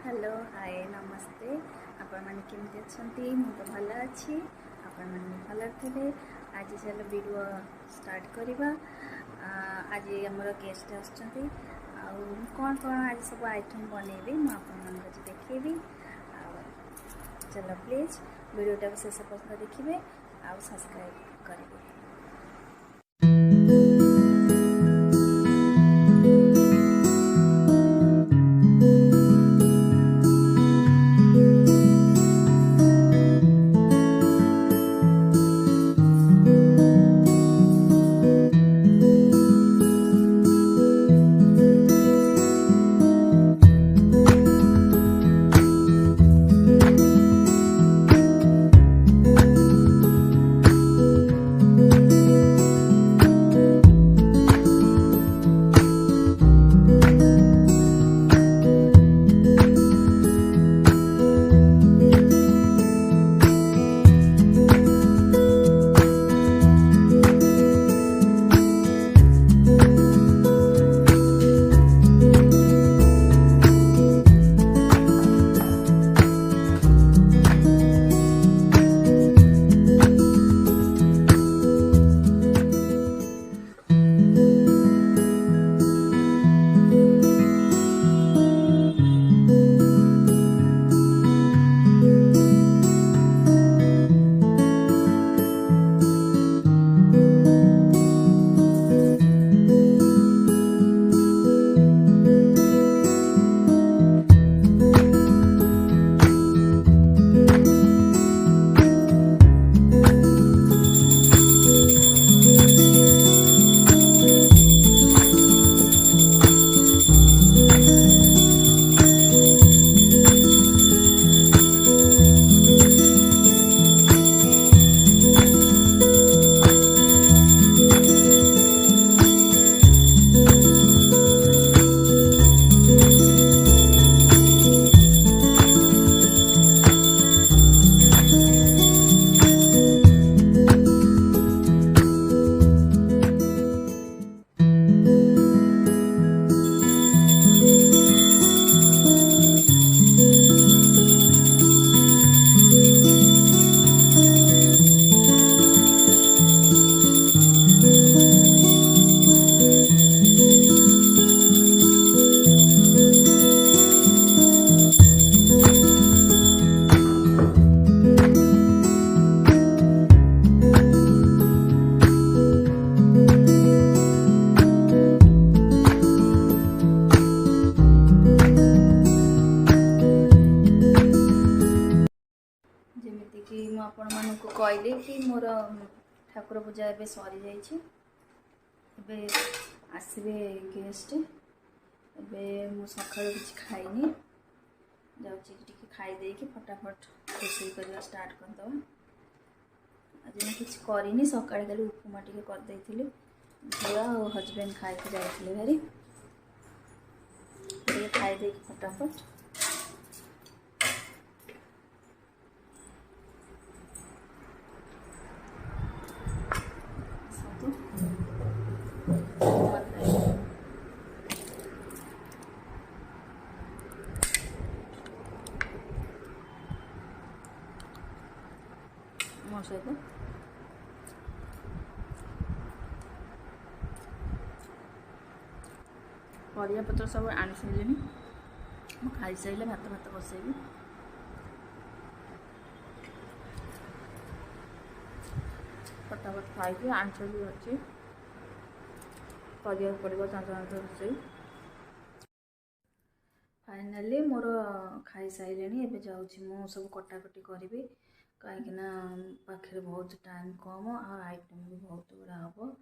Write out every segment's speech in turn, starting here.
Hello hi नमस्ते आपण मैंने केमती अच्छी मु तो भल अच्छी आपण मैंने भल थे। आज चलो वीडियो स्टार्ट करवा। आज आमर गेस्ट आसुँच कौन कौन आज सब आइटम बनइबी मुझे देखी। चलो प्लीज वीडियोटा को शेष पर्यटन देखिए आ सब्सक्राइब करेंगे। जमीक मुझे कहली कि मोर ठाकुर पूजा एवं सरी जाइए आसवे गेस्ट एवं मु सका किसी खाइनी जाऊँगी खाईदे कि फटाफट रोषे करवा स्टार्ट करदे। आज मैं किसी करनी सका खाली उपमा टे करदे झील और हजबैंड खाई जाते भारी खाईदे फटाफट मो सहित परिया पत्र सब आनी सारे मुझे खाई सारे भात भात बसैबी। फटाफट खाई आंच भी अच्छी कर पड़ो चाँच रोषे। फाइनाली मोर खाई सारे एवं जाऊँ सब कटाकटी करी कहीं पाखे बहुत टाइम कम आइटम भी बहुत गुड़ा हम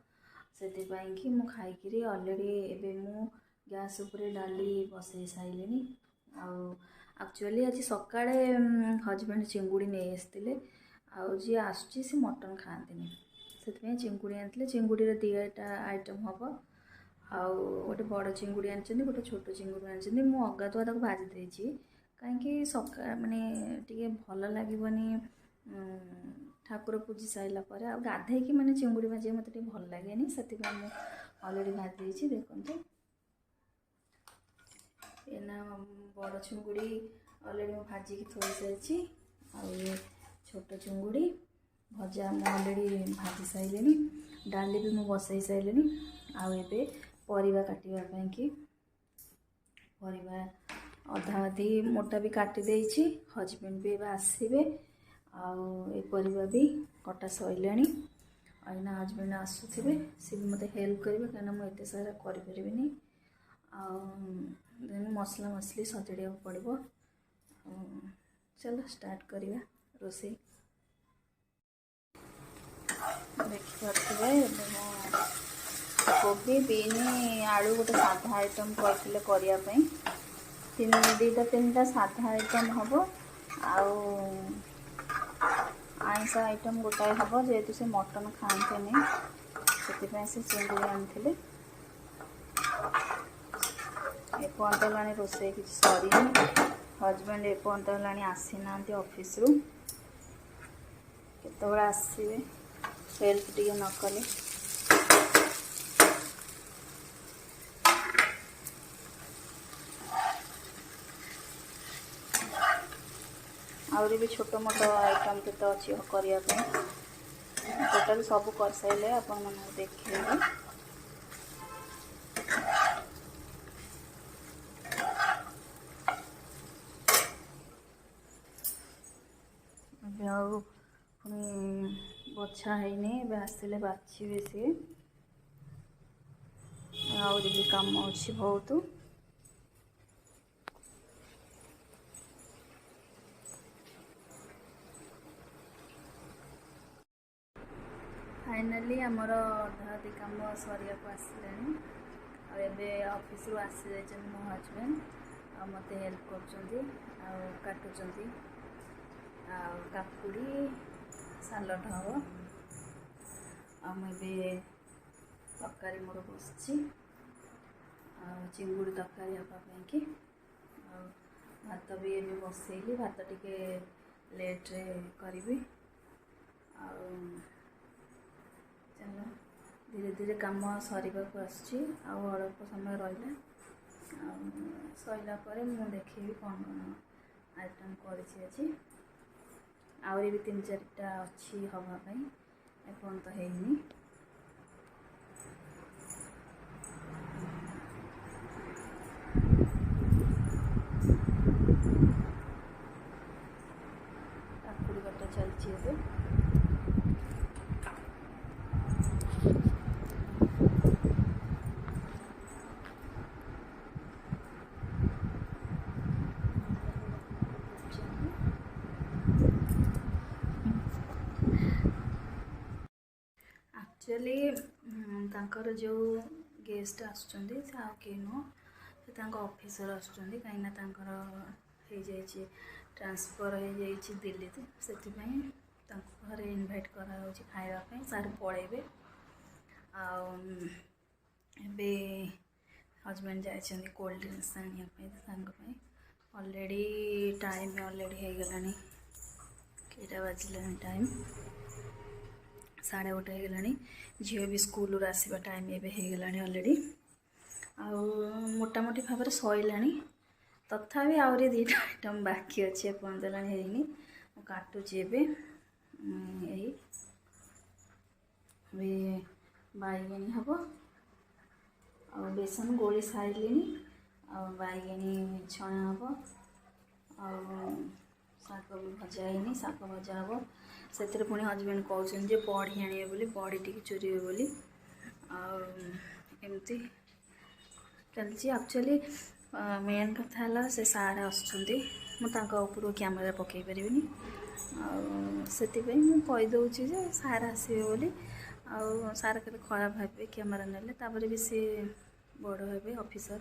से कि खाई अलरेडी एवं मु गैस उपरे डाली बसई सारे। एक्चुअली आज सकाळे हजबैंड चिंगुड़ी नहीं आसते जी आसुची से मटन खाती से चिंगुड़ी आनी चिंगुड़ी दीटा आइटम हम आउ गोटे बड़ चिंगुड़ी आनी गोटे छोट चिंगुड़ी आनी मु अगाधुआ तक भाजी देती कहीं सका माने टे भल लगे ठाकुर पूजी सारा पर आ गाधे कि मैंने चिंगुड़ी भाजी मत भल लगे से अलरेडी भाजी देखते एना बड़ चुंगुड़ी ऑलरेडी मैं भाजिकी थोड़ी सारी आउ ये छोट चुंगुड़ी भजा मैं ऑलरेडी भाजी सारे डाली भी मुझे बसई सारे आउ ए परिवा काटापी कि परिवा अधा अधी मोटा भी काटी देछि हजबैंड भी आसवे आउ परिवा भी कटा सैला अना हजबैंड आसुवे सी भी मत हेल्प करेंगे कहीं मुझे सारा करें मसला मसली सजाड़ा पड़ो। चलो स्टार्ट करिया रोसे देखिपे कोबी बीन आलू गोटे साधा आइटम कहते करने दीटा तीन टा साधा आइटम हम आइंस आइटम गोटाए हम जेहेतु से मटन खाते से चिंगुड़ी आनी एपर्तला रोसे कि सरी हजबैंड एपर्तला आसी ना ऑफिस रु केत आसवे हेल्प टे न कले आउरी भी छोट मोट आइटम के अच्छी करने टोटाल सब कर सारे आपण मन देखिए पुणी बछा है आसले बाछे सी आउरी भी काम अच्छी बहुत फाइनाली आमर अधा अधी कम सरिया आसला ऑफिस रु आसी जाइए मो हजबैंड आ मत हेल्प कर काकुड़ी सालड हम आबे तरकारी मोर बस चिंगुड़ी तरकारी हाँपाई कि भात भी ये बसैली भात टिके लेट्रे करी चलो धीरे धीरे कम सरिबा को आसछि अल्प समय रहा सैला मुझे देखी कौन कौन आइटम कर आउरी भी 3-4टा अच्छी हवापाई एपन तो है काकुड़ी कटा चलती एक्चुअली जो गेस्ट आसुचंदी से आ के नो से ऑफिसर आसुचंदी कहीं ट्रांसफर हो जाइए दिल्ली से घरे इनवाइट करा खावाई सार पड़े आबे हजबैंड जाइए कोल्ड ड्रिंक्स आने ऑलरेडी टाइम ऑलरेडी हो गलानी केटा बाजिलानी टाइम 1:30 हो गलानी झील भी स्कूल आसवा टाइम एवं हो गलानी ऑलरेडी मोटामोटी भाव में सैला तथापि आहरी 2टा आइटम बाकी अच्छे एपर्तला है काटुची यही बैगणी हम आ बेसन गोली सारे बैगणी छणा हम शाग भी भजा है शाग भजा हम से पुणी हजबैंड कहते बड़ी आने बोली बड़ी टी चोरी बोली एमती चलती एक्चुअली मेन कथा है से सार आसुँच मुझे कैमेरा पकई पारि से कहीदे सार आसवे बोली सार के खराब भावे कैमेरा ने भी सी बड़ हे ऑफिसर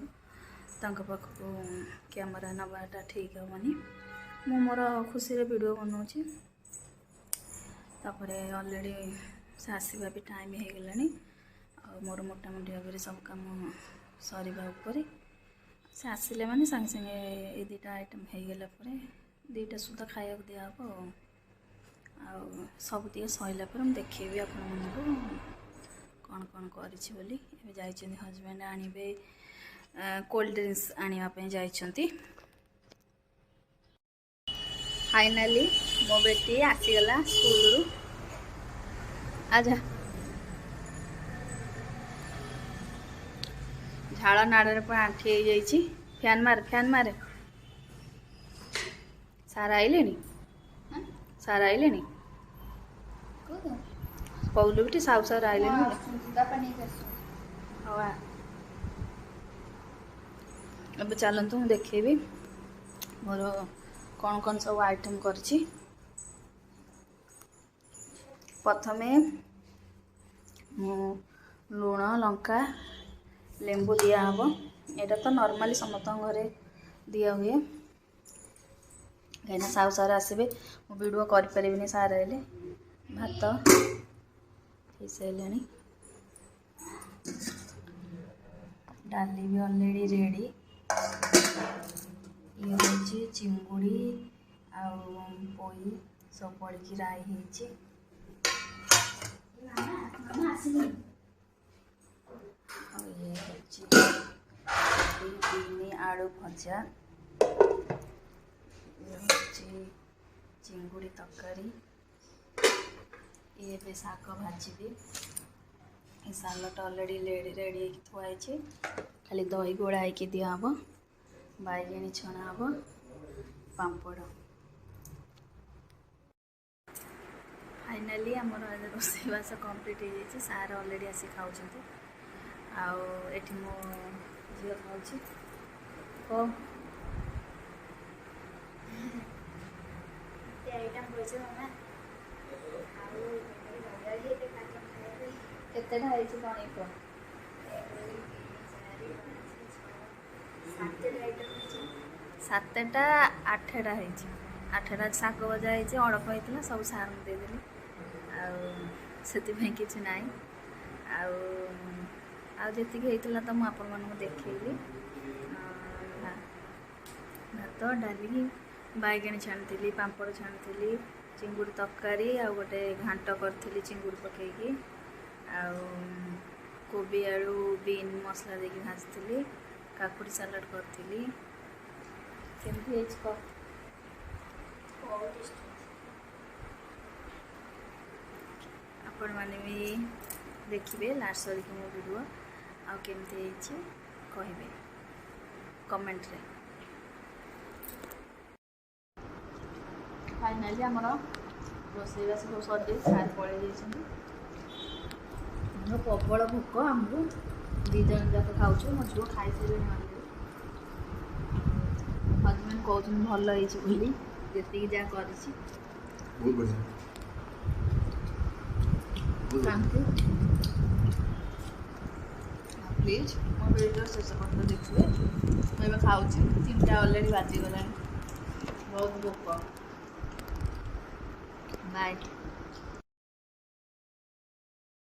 पाखक कैमेरा नवाटा ठीक हेनी मु मोर खुशी वीडियो बनाऊँगी ऑलरेडी से आसवा भी टाइम हो गलानी मोर मोटामोटी भाव में सब कम सरिबा उपरे से आसिले माने संगे संगे ये 2टा आइटम हो गला 2टा सुधा खाया दिया सब टे सैला मुझे देखी आप कौन कौन कर हजबैंड आने कोल्ड ड्रिंक्स आने जाइए फाइनाली मो बेटी आसीगला स्कूल आजा झाड़ नाड़ पर आंठी हो फैन मारे सार आइले सार आइले कहलु बेटी साउ सार आइले हाँ अब चलतु मुझे देखेबी मोर कौन कौन सब आइटम करछि प्रथमे लुण लंका लेंबू दिया हबो एटा तो नॉर्मली समस्त घरे दिया हुए कहीं साउ सार आसबे मो वीडियो कर परिबिनी सार आइले भात हो सारे डाली भी ऑलरेडी रेडी ये होची चिंगुड़ी आउ पोई सब पड़ी राई होची ये होची आलू भजा चिंगुड़ी तरकारी ये भी शाग भाजी सालट ऑलरेडी रेडी थुआई खाली दही गोड़ा होगी दिहब बैगणी छणा हम पापड़ फाइनाली आमर रोषेईवास कम्प्लीट हो जाए सार ऑलरेडी आसी खाऊँ आठी मो झील खाऊँ केतेटा है सातटा आठटा है आठटा शाग भजा है अड़प होता सब सार देदेली आती कि ना आती होता तो मुझे देखी भात डाली बैगणी छाणी पापड़ छाणी चिंगुड़ी तरकारी आ गोटे घांट करी चिंगुड़ी पकईकी कोबी आलू बीन मसला देकी भाजी काकुड़ी सालाड करी आपण मैंने भी देखिए लास्ट सरिक मो वीडियो आमती कहे कमेंट रे फाइनाली आमर रोषेईवास सब सर सार पलि जाइए प्रबल भोक आमको दी जन जाक खाऊ मो झुओ खाई सारे हजबैंड कहते भल जी जी जहाँ कर प्लीज मो वीडियो शेष पर्यटन देखिए मुझे खाऊँ 3टा ऑलरेडी बाजीगला बहुत भोक बाय।